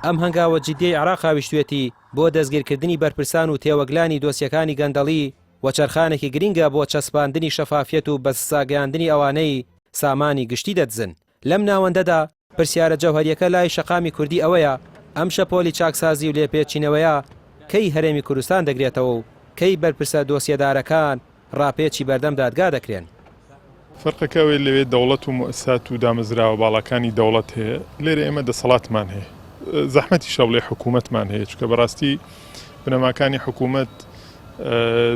ئەم هەنگاوە جددیەی عێراق هاویشتوێتی بۆ دەستگیرکردنی بەرپرسان و تێوەگلانی دۆسیەکانی گەندەڵی وەچەرخانێکی گرینگە بۆ چەسپاندنی شەفافیەت و بەسساگەاندنی ئەوانەی سامانی گشتی دەدزن. لەم ناوەندەدا پرسیارە جەوهەریەکە لای شەقامی کوردی ئەوەیە ئەم شەپۆلی چاکسازی و لێپێچینەوەیە کەی هەرێمی کوردستان دەگرێتەوە و کەی بەرپرسە دۆسیەدارەکان ڕاپێچی بەردەم دادگا دەکرێن. فەرقەکەوێت لەوێ دەوڵەت و مؤسسات و دامەزراوە باڵەکانی دەوڵەت هەیە، لێرە ئێمە دەسەڵاتمان هەیە، زەحمەتی شەڵێ حکوومەتمان هەیە، چکە بەڕاستی بنەماکانی حکوومەت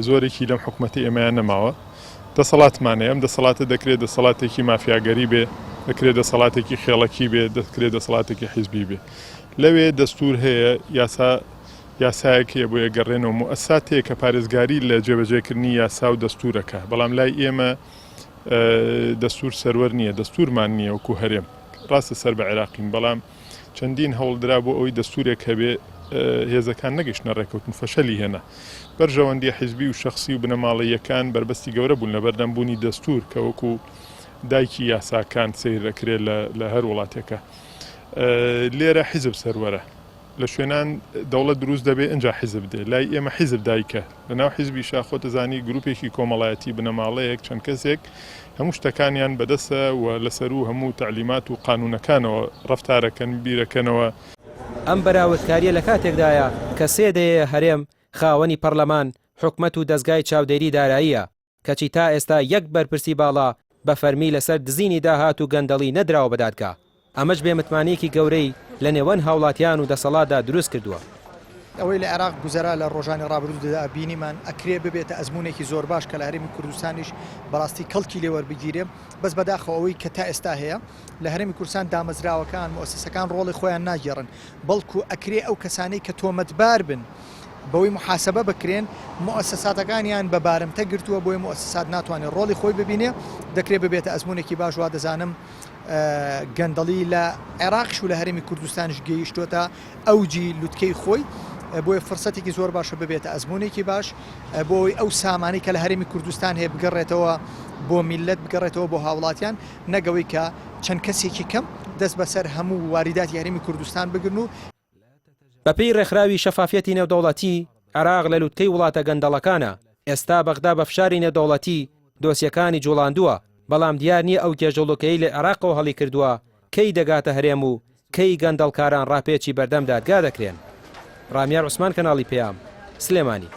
زۆرێکی لەم حکوومەتی ئێمەیان نەماوە. دەسەڵاتمان هەیە، ئەم دەسەڵاتە دەکرێت دەسەڵاتێکی مافیاگەری بێ، دەکرێت دەسەڵاتێکی خێڵەکی بێ، دەکرێت دەسەڵاتێکی حیزبی بێ. لەوێ دەستور هەیە، یاسایەک هەیە بۆ یەگەڕێنەوە، مؤسسات هەیە کە پارێزگاری لە جێبەجێکردنی یاسا و دەستورەکە، بەڵام لای ئێمە دەستور سەروەر نییە، دەستورمان نییە وەکو هەرێم. ڕاستە سەر بە عێراقین، بەڵام چەندین هەوڵدرا بۆ ئەوەی دەستورێک هەبێ هێزەکان نەگەشتنە ڕێکەوتن فەشەلی هێنا. بەرژەوەندی حیزبی و شخصی و بنەماڵەیەکان بربەستی گەورە بوون لە بەردەمبوونی دەستور کە وەکو دایکی یاساکان سیر دەکرێت لە هەر وڵاتێکە. لێرە حیزب سەروەرە، لە شوێنان دەوڵەت دروست دەبێت ئەنجا حیزب دێ، لای ئێمە حیزب دایکە. لەناو حیزبی خۆتە زانی گروپێکی کۆمەڵایەتی بنەماڵەیەک چەند کەسێک هەموو شتەکانیان بەدەستە و لەسەر و هەموو تعلیمات و قانونەکانەوە ڕەفتارەکەن بیرەکەنەوە. ئەم بەراوردکاریە لە کاتێکدایە کە سێدەیە هەرێم خاوەنی پەرلەمان حکومەت و دەستگای چاودێری داراییە، کەچی تا ئێستا یەک بەرپرسی باڵا بە فەرمی لەسەر دزینی داهات و گەندەڵی نەدراوە بە دادگا. ئەمەش بێمتمانیەکی گەورەی لە نێوان هاوڵاتیان و دەسەڵاتدا دروست کردووە. ئەوەی لە عێراق گوزەرا لە ڕۆژانی ڕابردوودا بینیمان ئەکرێ ببێتە ئەزمونێکی زۆر باش کە لە هەرێمی کوردستانیش بەڕاستی کەڵکی لێوەربگیرێ، بەس بەداخەوەی کە تا ئێستا هەیە لە هەرێمی کوردستان دامەزراوەکان مؤسسەکان ڕۆڵی خۆیان ناگێڕن، بەڵکو ئەکرێ ئەو کەسانەی کە تۆمەتبار بن بەوەی محاسبە بکرێن، مؤسساتەکانیان بە بارمتە گرتووە، بۆی مؤسسات ناتوانێت ڕۆڵی خۆی ببینێ، دەکرێت ببێتە ئەزمونێکی باش. وا دەزانم گەندەڵی لە عێراقش و لە هەرێمی کوردستانش گەیشتوتە ئەوجی لوتکەی خۆی، بۆی فرسەتێکی زۆر باشە ببێتە ئەزمونێکی باش، بۆی ئەو سامانی کە لە هەرێمی کوردستان هەیە بگەڕێتەوە بۆ میلەت، بگەڕێتەوە بۆ هاوڵاتیان، نەگەوەی کە چەند کەسێکی کەم دەست بەسەر هەموو واریداتی هەرێمی کوردستان بگرن. و بەپێی ڕێکخراوی شەفافیەتی نێودەوڵەتی عێراق لە لوتکەی وڵاتە گەندەڵەکانە، ئێستا بەغدا بە فشاری نێودەوڵەتی دۆسیەکانی جوڵاندووە، بەڵام دیار نییە ئەو کێژەڵۆکەی لە عێراقەوە هەڵی کردووە کەی دەگاتە هەرێم و کەی گەندەڵکاران ڕاپێچی بەردەم دادگا دەکرێن. ڕامیار عوسمان، کەناڵی پێام، سلێمانی.